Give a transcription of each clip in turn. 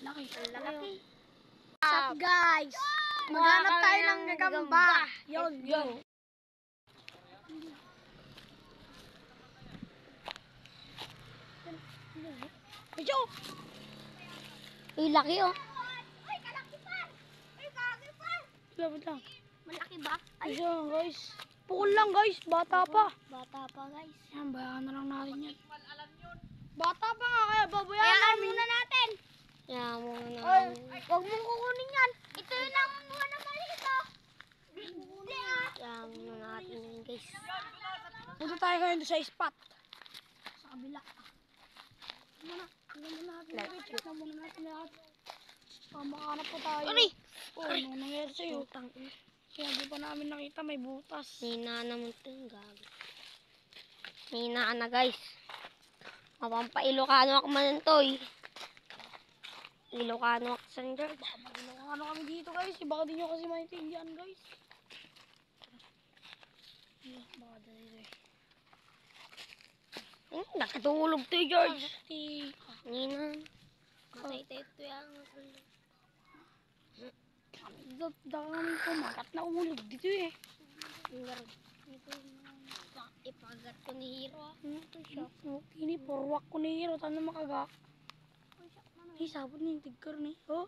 Laki. Laki. What's up guys? Maghanap tayo ng gagamba. Yo. Medyo. Laki oh. Ay, kalaki pa! Ay, kalaki pa! Labot lang. Malaki ba? Ayun guys. Pukul lang guys. Bata pa. Bata pa guys. Yan, bayaan na lang natin yan. Bata pa nga kaya babayaan Hayaan namin. muna natin. Hayaan muna Ay, natin. Huwag mong kukunin yan. Ito yung nakukuha na maliit oh. Hindi ah. Hayaan muna natin yan guys. Punta tayo ngayon sa spot. Sa kabila. Tingnan muna natin. Tingnan muna natin lahat. Makahanap po tayo. Uri! Oh, anong nangyari sa'yo? Kaya di pa namin nakita may butas. Nina naman ito yung gabi. Nina na guys. Mapampailokano ako manantoy. Ilocano ako sa George. Ano kami dito guys? Baka di nyo kasi maintindihan guys. Baka dali. Nakatulog to George. Ti. Nina. Matay tayo ito yan. Daka namin kumagat na ulog dito eh. Ipagat ko ni Hiro. Ini porwak ko ni Hiro. Tanda makaga. Sabot niya yung tigkar ni. Oh.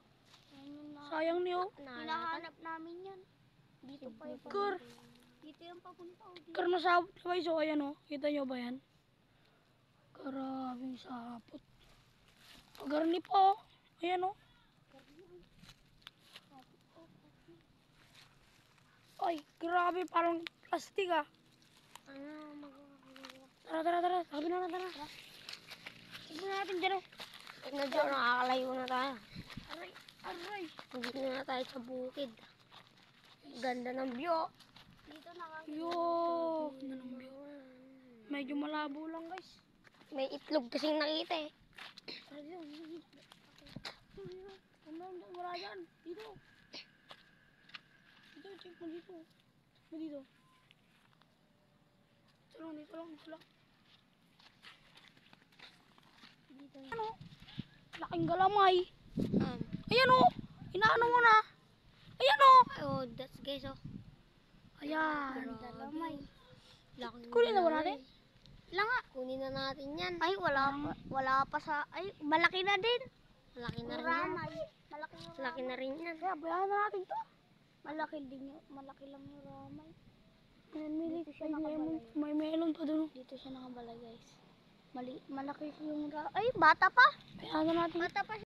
Sayang niyo. Hinahanap namin yan. Dito pa yung Tigkar. Dito yung papunta. Tigkar na sabot na guys. So ayan oh. Kita nyo ba yan? Karabing sapot. Pagarni po. Ayan oh. Ay, grabe. Parang plastic ah. Tara. Sabi na tara. Sabi na natin dyan oh. Medyo nakakalayo na tayo. Aray. Dito na tayo sa bukid. Ganda ng view. Dito Yo. Ganda ng view. Medyo malabo lang guys. May itlog kasing nakita eh. Tara dito. Wala dyan. Dito. Check mo dito. Dito lang. Ano? Laking galamay. Ayan o. Inaano mo na. Ayan o. Oh, that's guys oh. Ayan. Galamay. Kunin na ba natin? Wala nga. Kunin na natin yan. Ay, wala pa sa... Ay, malaki na din. Malaki na rin yan. Malaki na rin yan. Kaya bayahan na natin to. Malaki lang yung ramay. May melon pa doon. Dito siya nakabalay guys. Malaki yung ay, bata pa. Bayahan na natin. Bata pa